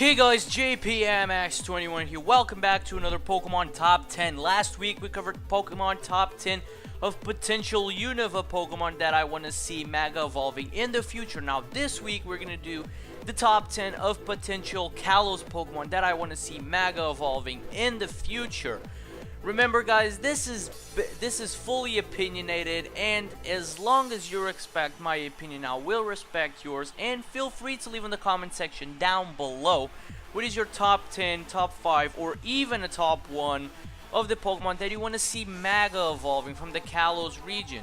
Hey guys, JPMX21 here. Welcome back to another Pokemon Top 10. Last week we covered Pokemon Top 10 of potential Unova Pokemon that I want to see Mega Evolving in the future. Now this week we're going to do the Top 10 of potential Kalos Pokemon that I want to see Mega Evolving in the future. Remember guys, this is fully opinionated, and as long as you respect my opinion, I will respect yours. And feel free to leave in the comment section down below what is your top 10, top 5, or even a top 1 of the Pokemon that you want to see Mega Evolving from the Kalos region.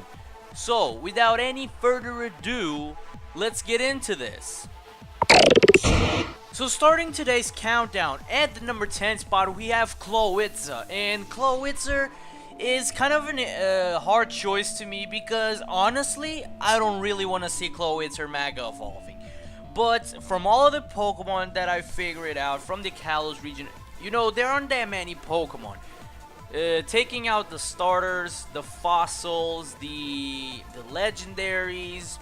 So without any further ado, let's get into this. So starting today's countdown, at the number 10 spot we have Chlo, and Chlo is kind of a hard choice to me because honestly I don't really want to see Chlo Mega Evolving. But from all of the Pokemon that I figured out from the Kalos region, you know, there aren't that many Pokemon. Taking out the starters, the fossils, the legendaries.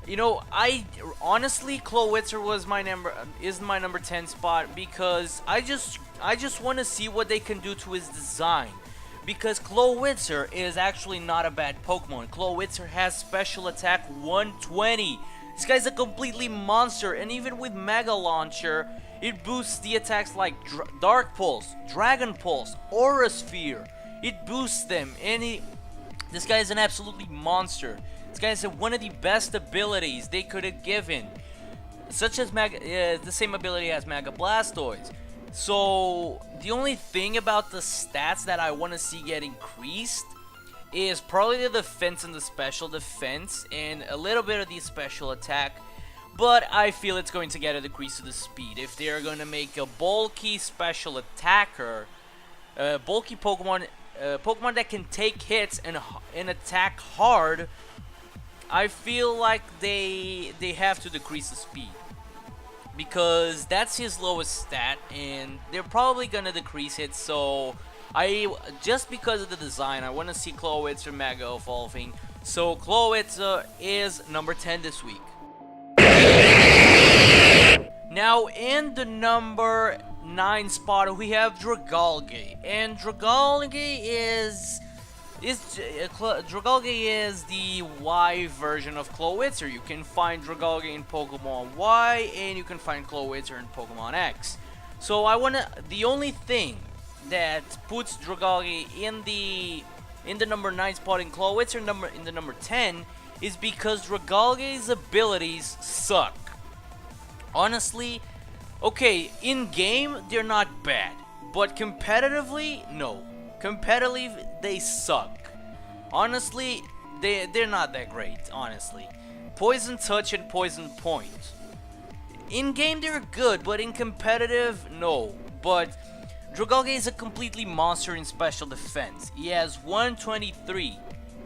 You know, I honestly, Chlo is my number 10 spot because I just want to see what they can do to his design. Because Chlo is actually not a bad Pokemon. Chlo has special attack 120. This guy's a completely monster, and even with Mega Launcher, it boosts the attacks like Dark Pulse, Dragon Pulse, Aura Sphere. It boosts them, and this guy is an absolutely monster. This guy has one of the best abilities they could have given, such as the same ability as Mega Blastoise. So the only thing about the stats that I want to see get increased is probably the defense and the special defense, and a little bit of the special attack. But I feel it's going to get a decrease to the speed if they are going to make a bulky special attacker, bulky Pokemon, Pokemon that can take hits and attack hard. I feel like they have to decrease the speed because that's his lowest stat, and they're probably gonna decrease it. So just because of the design, I want to see Chlo Mega Evolving. So Chlo is number 10 this week. Now in the number 9 spot we have Dragalge, and Dragalge is the Y version of Chlo. You can find Dragalge in Pokemon Y, and you can find Chlo in Pokemon X. So the only thing that puts Dragalge in the number 9 spot in Chlo in the number 10 is because Dragalge's abilities suck. Honestly, okay, in game they're not bad, but competitively, no. Competitively, they suck. Honestly, they're not that great, honestly. Poison Touch and Poison Point. In game, they're good, but in competitive, no. But Dragalge is a completely monster in special defense. He has 123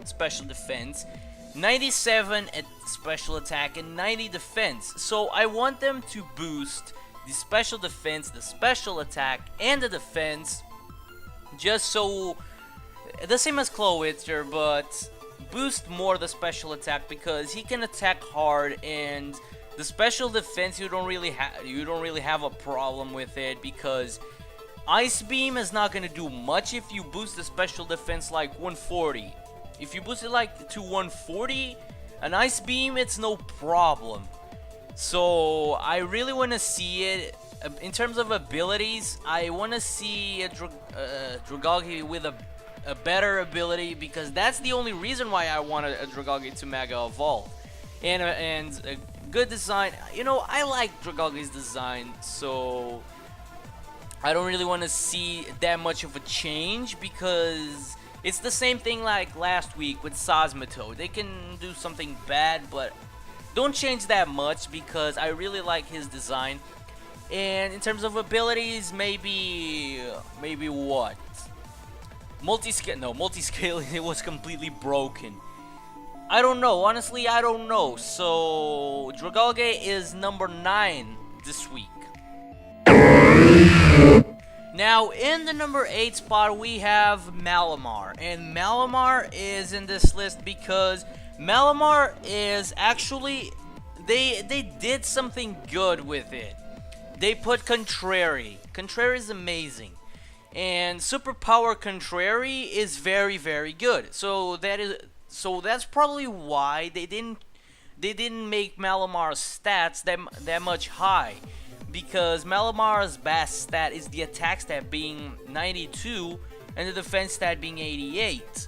special defense, 97 at special attack, and 90 defense. So I want them to boost the special defense, the special attack, and the defense. Just so, the same as Chlo, but boost more the special attack because he can attack hard, and the special defense you don't really have a problem with it because Ice Beam is not gonna do much if you boost the special defense like 140. If you boost it like to 140, an Ice Beam, it's no problem. So I really want to see it. In terms of abilities, I want to see a Dragalge with a better ability because that's the only reason why I want a Dragalge to Mega Evolve. And a good design. You know, I like Dragalge's design, so I don't really want to see that much of a change because it's the same thing like last week with Sosmito. They can do something bad, but don't change that much because I really like his design. And in terms of abilities, maybe what? Multi-scale, no, multi-scaling, it was completely broken. I don't know, honestly, I don't know. So, Dragalge is number 9 this week. Now, in the number 8 spot, we have Malamar. And Malamar is in this list because Malamar is actually, they did something good with it. they put Contrary. Contrary is amazing. And Superpower Contrary is very, very good. So that's probably why they didn't make Malamar's stats that much high, because Malamar's best stat is the attack stat being 92 and the defense stat being 88.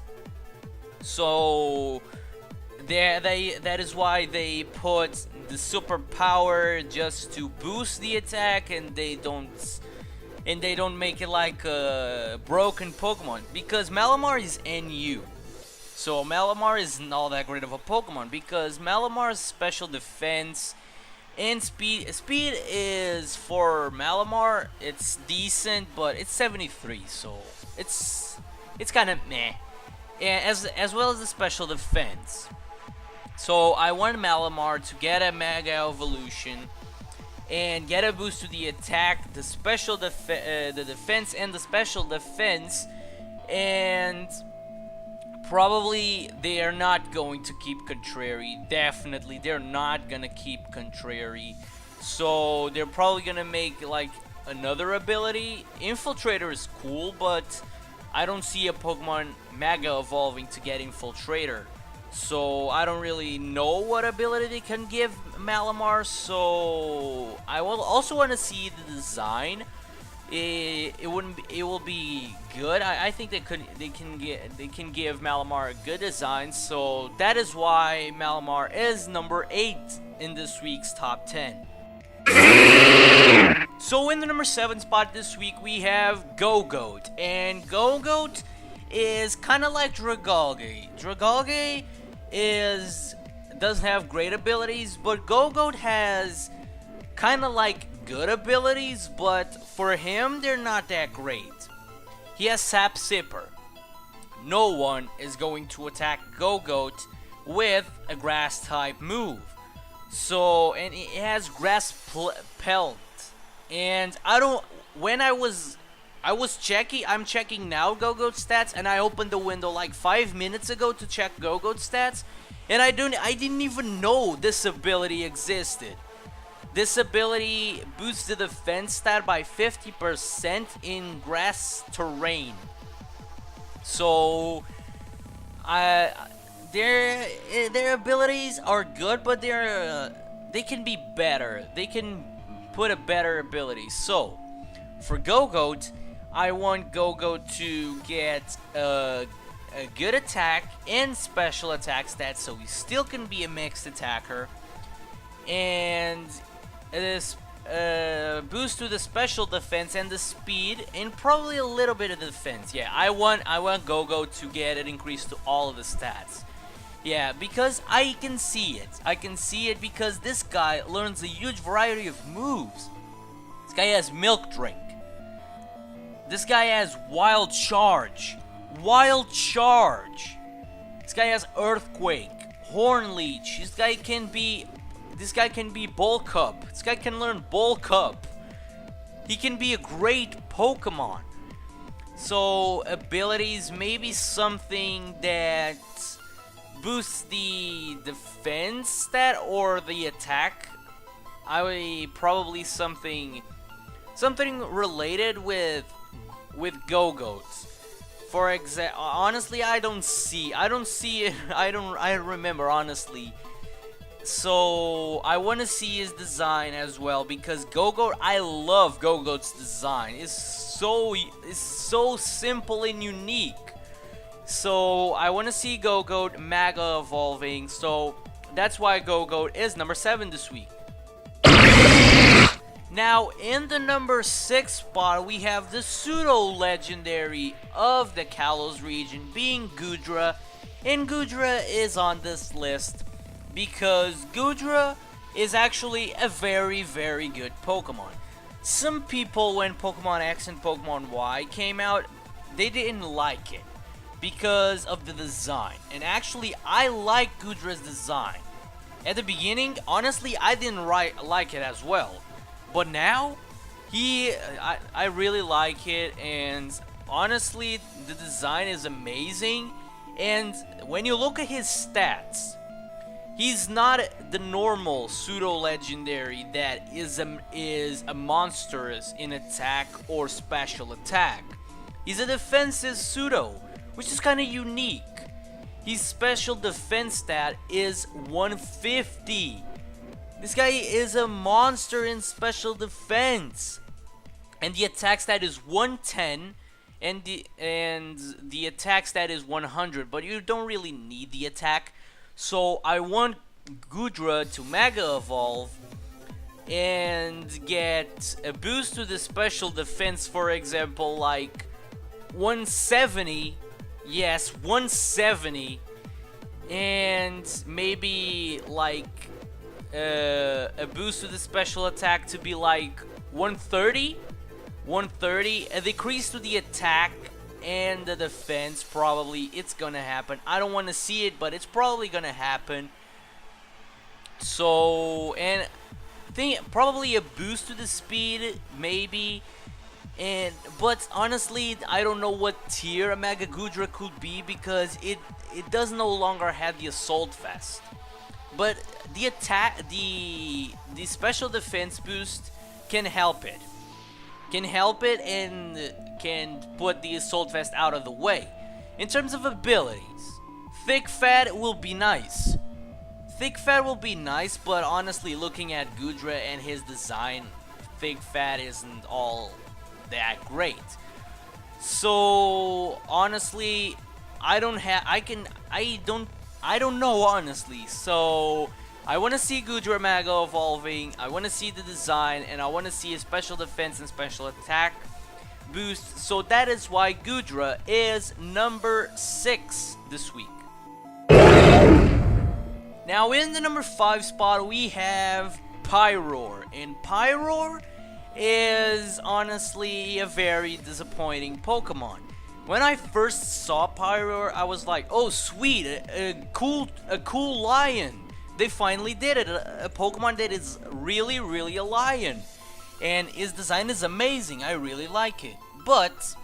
So that is why they put the superpower just to boost the attack, and they don't make it like a broken Pokemon, because Malamar is NU. So Malamar is not that great of a Pokemon, because Malamar's special defense and speed is, for Malamar, it's decent, but it's 73, so it's kind of meh. And as well as the special defense. So I want Malamar to get a Mega Evolution and get a boost to the attack, the special the defense, and the special defense. And probably they are not going to keep Contrary. Definitely, they're not gonna keep Contrary. So they're probably gonna make like another ability. Infiltrator is cool, but I don't see a Pokemon Mega evolving to get Infiltrator. So I don't really know what ability they can give Malamar. So I will also want to see the design. It will be good. I think they can give Malamar a good design. So that is why Malamar is number 8 in this week's top 10. So in the number 7 spot this week we have Gogoat, and Gogoat is kind of like Dragalge. Dragalge doesn't have great abilities, but Gogoat has kind of like good abilities, but for him they're not that great. He has Sap Sipper. No one is going to attack Gogoat with a grass type move. So, and it has Grass Pelt. And I'm checking now Gogoat stats, and I opened the window like 5 minutes ago to check Gogoat stats, and I didn't even know this ability existed. This ability boosts the defense stat by 50% in grass terrain. So their abilities are good, but they can be better. They can put a better ability. So for Gogoat, I want Gogoat to get a good attack and special attack stats, so he still can be a mixed attacker. And this boost to the special defense and the speed, and probably a little bit of the defense. Yeah, I want Gogoat to get an increase to all of the stats. Yeah, because I can see it. I can see it because this guy learns a huge variety of moves. This guy has Milk Drink. This guy has Wild Charge. Wild Charge. This guy has Earthquake, Horn Leech. This guy can be Bulk Up. This guy can learn Bulk Up. He can be a great Pokemon. So abilities, maybe something that boosts the defense stat or the attack. I would probably something related with Gogoat. For example, honestly, I don't see it. I remember honestly. So I want to see his design as well, because Gogoat, I love Gogoat's design. It's so simple and unique. So I want to see Gogoat Mega evolving. So that's why Gogoat is number 7 this week. Now in the number 6 spot we have the pseudo legendary of the Kalos region, being Goodra. And Goodra is on this list because Goodra is actually a very, very good Pokemon. Some people, when Pokemon X and Pokemon Y came out, they didn't like it because of the design. And actually, I like Goodra's design. At the beginning, honestly, I didn't like it as well. But now, I really like it, and honestly, the design is amazing. And when you look at his stats, He's not the normal pseudo-legendary that is a monstrous in attack or special attack. He's a defensive pseudo, which is kind of unique. His special defense stat is 150. This guy is a monster in special defense. And the attack stat is 110 and the attack stat is 100, but you don't really need the attack. So I want Goodra to Mega Evolve and get a boost to the special defense, for example, like 170. Yes, 170. And maybe like a boost to the special attack to be like 130. 130. A decrease to the attack and the defense, probably it's gonna happen. I don't want to see it, but it's probably gonna happen. So, and probably a boost to the speed, maybe. But honestly, I don't know what tier a Mega Goodra could be, because it does no longer have the Assault Vest. But the attack, the special defense boost can help it. And can put the Assault Vest out of the way. In terms of abilities, Thick Fat will be nice. Thick Fat will be nice, but honestly, looking at Goodra and his design, Thick Fat isn't all that great. So honestly, I don't know honestly. So I want to see Goodra Mega evolving, I want to see the design, and I want to see a special defense and special attack boost. So that is why Goodra is number 6 this week. Now in the number 5 spot we have Pyroar, and Pyroar is honestly a very disappointing Pokemon. When I first saw Pyroar, I was like, oh sweet, a cool lion. They finally did it, a Pokemon that is really a lion. And his design is amazing, I really like it. But,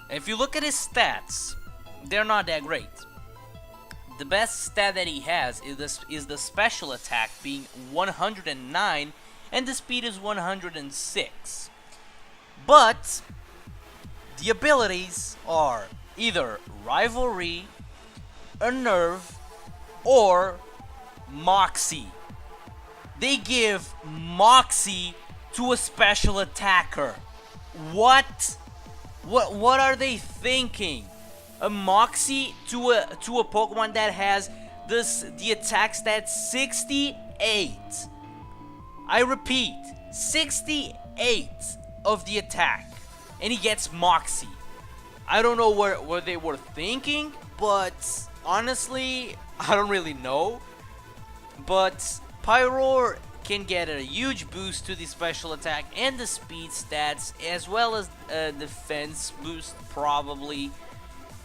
if you look at his stats, they're not that great. The best stat that he has is the special attack being 109, and the speed is 106. But, the abilities are either Rivalry, Unnerve, or Moxie. They give Moxie to a special attacker. What are they thinking? A Moxie to a Pokemon that has the attack stat 68. I repeat, 68 of the attack, and he gets Moxie. I don't know what they were thinking, but honestly, I don't really know. But Pyroar can get a huge boost to the special attack and the speed stats, as well as a defense boost probably.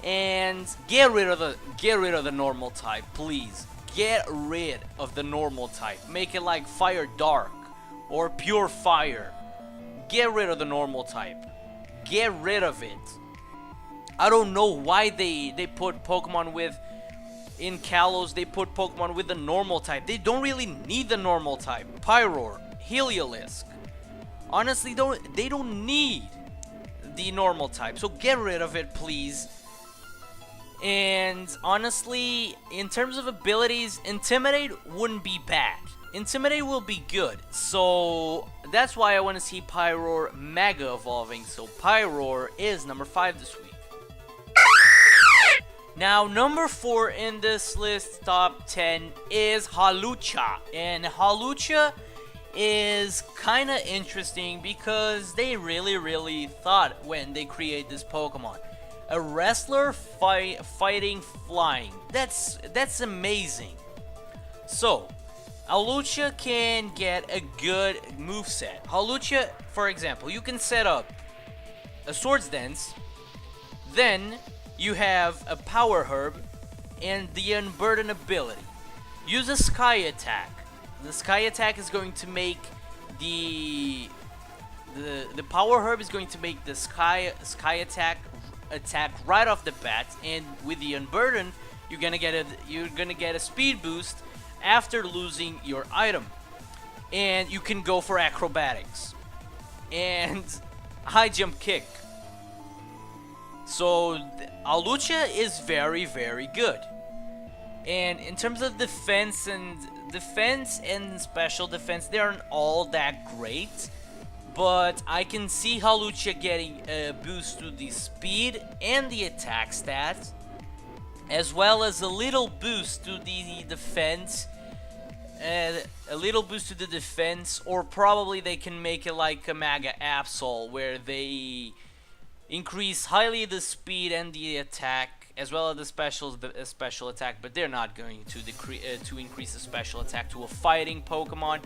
And get rid of the normal type, please. Get rid of the normal type. Make it like Fire Dark or Pure Fire. Get rid of the normal type. Get rid of it. I don't know why they put Pokemon with... In Kalos, they put Pokemon with the normal type. They don't really need the normal type. Pyroar, Heliosk. Honestly, they don't need the normal type. So get rid of it, please. And honestly, in terms of abilities, Intimidate wouldn't be bad. Intimidate will be good. So that's why I want to see Pyroar Mega evolving. So Pyroar is number 5 this week. Now, number 4 in this list, top 10, is Hawlucha. And Hawlucha is kind of interesting because they really thought when they create this Pokemon. A wrestler fighting flying. That's amazing. So, Hawlucha can get a good moveset. Hawlucha, for example, you can set up a Swords Dance, then you have a Power Herb and the Unburden ability. Use a Sky Attack. The Sky Attack is going to make the Power Herb is going to make the Sky Attack right off the bat, and with the Unburden, you're gonna get a speed boost after losing your item. And you can go for acrobatics and high jump kick. So Hawlucha is very, very good. And in terms of defense and special defense, they aren't all that great. But I can see Hawlucha getting a boost to the speed and the attack stats, as well as a little boost to the defense. A little boost to the defense, or probably they can make it like a Mega Absol, where they increase highly the speed and the attack, as well as the special attack. But they're not going to increase the special attack to a fighting Pokemon.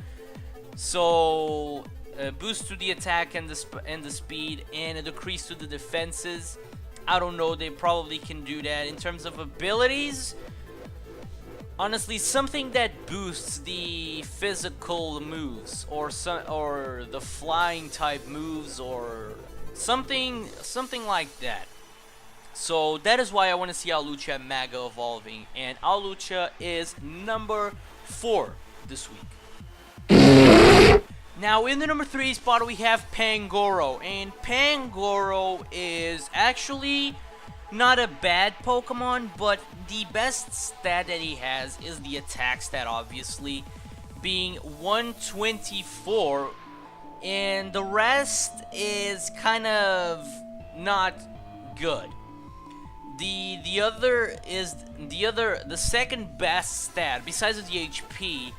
So a boost to the attack and the speed, and a decrease to the defenses. I don't know. They probably can do that. In terms of abilities, honestly, something that boosts the physical moves, or the flying type moves, or something like that. So that is why I want to see Hawlucha Mega evolving, and Hawlucha is number 4 this week. Now in the number 3 spot we have Pangoro, and Pangoro is actually not a bad Pokemon, but the best stat that he has is the attack stat, obviously, being 124, and the rest is kind of not good. The second best stat besides the HP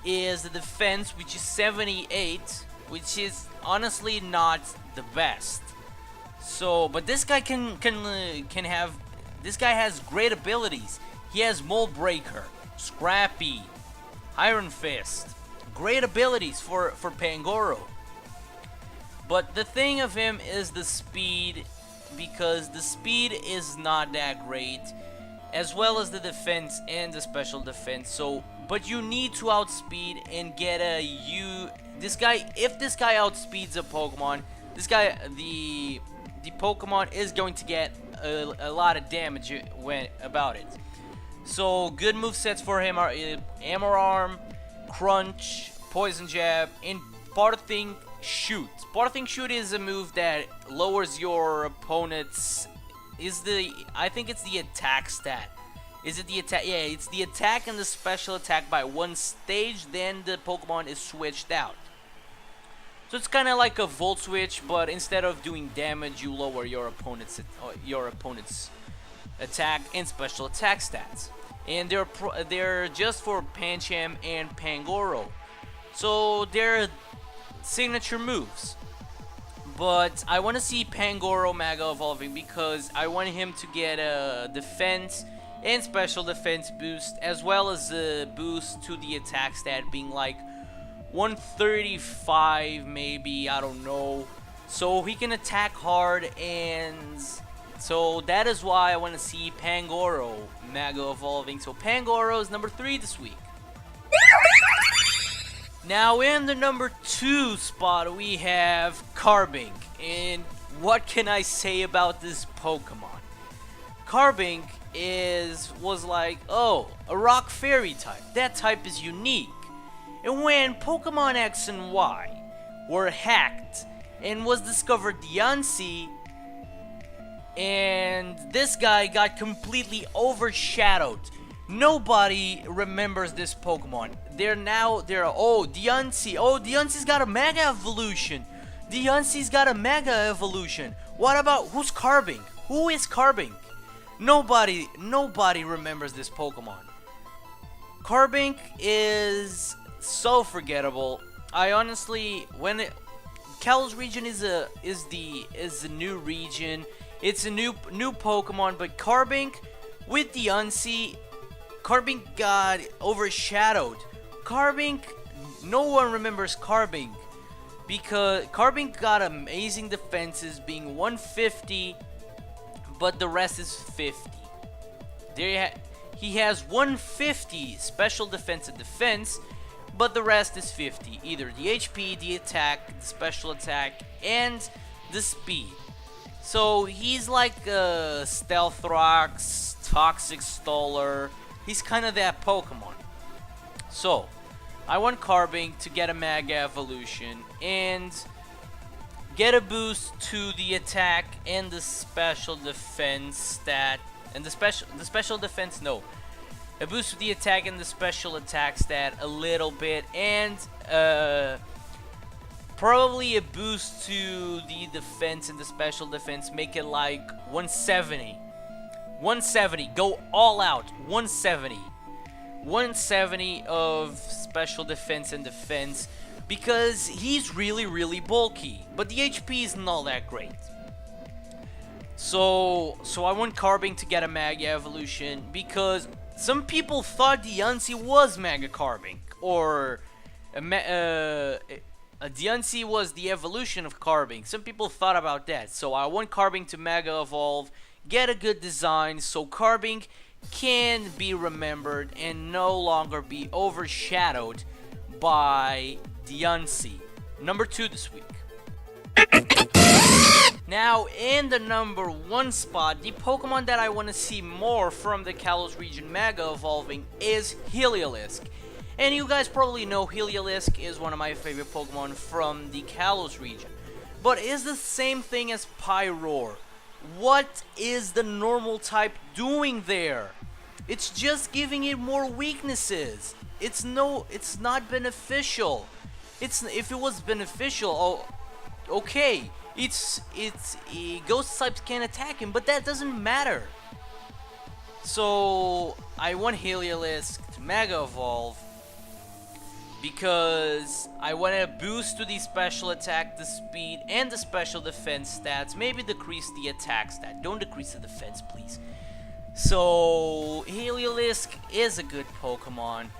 is the defense, which is 78, which is honestly not the best. So, but this guy can have. This guy has great abilities. He has Mold Breaker, Scrappy, Iron Fist. Great abilities for Pangoro. But the thing of him is the speed, because the speed is not that great, as well as the defense and the special defense. So, but you need to outspeed and get this guy. If this guy outspeeds a Pokemon, the Pokemon is going to get a lot of damage about it. So good movesets for him are Hammer Arm, Crunch, Poison Jab, and Parting Shoot. Parting Shoot is a move that lowers your opponent's. I think it's the attack stat. Is it the attack? Yeah, it's the attack and the special attack by one stage. Then the Pokemon is switched out. So it's kind of like a Volt Switch, but instead of doing damage, you lower your opponent's attack and special attack stats. And they're just for Pancham and Pangoro. So they're signature moves. But I want to see Pangoro Mega evolving because I want him to get a defense and special defense boost, as well as a boost to the attack stat being like 135 maybe, I don't know. So he can attack hard, and so that is why I want to see Pangoro Mega evolving. So Pangoro is number 3 this week. Now in the number 2 spot we have Carbink, and what can I say about this Pokemon? Carbink was like, oh, a rock fairy type. That type is unique. And when Pokemon X and Y were hacked and was discovered Diancie, and this guy got completely overshadowed. Nobody remembers this Pokemon. Diancie's got a Mega Evolution. Diancie's got a Mega Evolution. What about, who's Carbink? Who is Carbink? Nobody remembers this Pokemon. Carbink is so forgettable. I honestly, Kalos region is a new region. It's a new Pokemon, but Carbink with Diancie, Carbink got overshadowed. Carbink, no one remembers Carbink because Carbink got amazing defenses, being 150, but the rest is 50. He has 150 special defense and defense, but the rest is 50. Either the HP, the attack, the special attack, and the speed. So he's like a Stealth Rocks, Toxic Stoller. He's kind of that Pokemon. So, I want Carbink to get a Mega Evolution and get a boost to the attack and the special defense stat. And the special defense, no. A boost to the attack and the special attack stat a little bit. And probably a boost to the defense and the special defense. Make it like 170. 170. Go all out. 170. 170 of special defense and defense. Because he's really bulky. But the HP isn't all that great. So I want Carbink to get a Mega Evolution. Because some people thought Diancie was Mega Carbink. Or Diancie was the evolution of Carbink. Some people thought about that. So I want Carbink to Mega Evolve. Get a good design so Carbink can be remembered and no longer be overshadowed by Diancie. Number 2 this week. Now, in the number 1 spot, the Pokemon that I want to see more from the Kalos region Mega Evolving is Heliosk. And you guys probably know Heliosk is one of my favorite Pokemon from the Kalos region. But it's the same thing as Pyroar. What is the normal type doing there? It's just giving it more weaknesses. It's not beneficial. If it was beneficial, oh, okay. Ghost types can attack him, but that doesn't matter. So I want Heliosk to Mega Evolve because I want a boost to the special attack, the speed, and the special defense stats. Maybe decrease the attack stat. Don't decrease the defense, please. So Heliosk is a good Pokemon.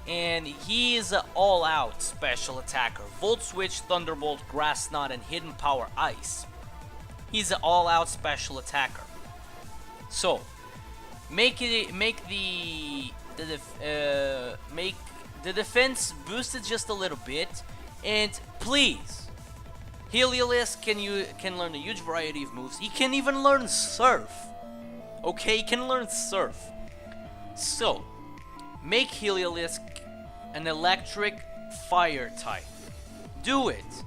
And he is an all-out special attacker. Volt Switch, Thunderbolt, Grass Knot, and Hidden Power Ice. He's an all-out special attacker. So, make the defense boosted just a little bit, and please, Heliosk can learn a huge variety of moves. He can even learn Surf. Okay, he can learn Surf. So, make Heliosk an electric fire type. Do it.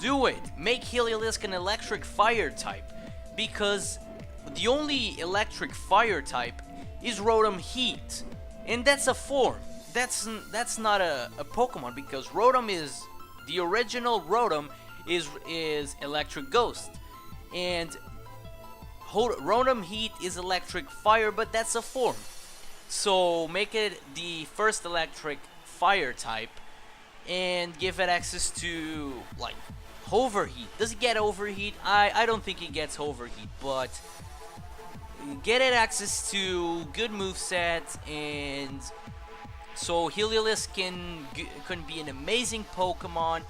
Do it. Make Heliosk an electric fire type. Because the only electric fire type is Rotom Heat. And that's a form. That's not a Pokemon, because Rotom is... The original Rotom is Electric Ghost. And Rotom Heat is electric fire, but that's a form. So make it the first electric fire type and give it access to like overheat. Does it get overheat? I don't think it gets overheat, but get it access to good moveset, and so Heliosk can be an amazing Pokemon.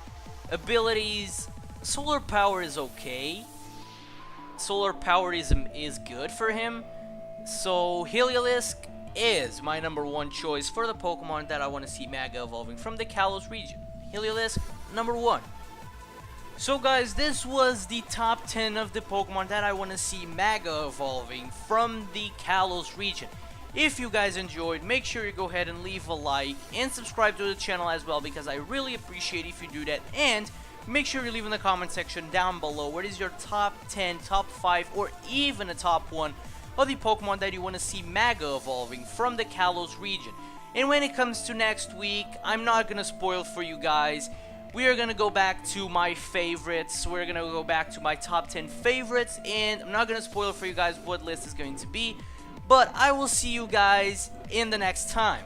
Abilities, Solar Power is okay. Solar Power is good for him. So Heliosk is my number 1 choice for the Pokemon that I want to see Mega Evolving from the Kalos region. Heliosk, number 1. So guys, this was the top 10 of the Pokemon that I want to see Mega Evolving from the Kalos region. If you guys enjoyed, make sure you go ahead and leave a like and subscribe to the channel as well, because I really appreciate if you do that. And make sure you leave in the comment section down below what is your top 10, top 5, or even a top 1 of the Pokemon that you want to see Mega Evolving from the Kalos region. And when it comes to next week, I'm not going to spoil for you guys. We are going to go back to my favorites. We're going to go back to my top 10 favorites. And I'm not going to spoil for you guys what list is going to be. But I will see you guys in the next time.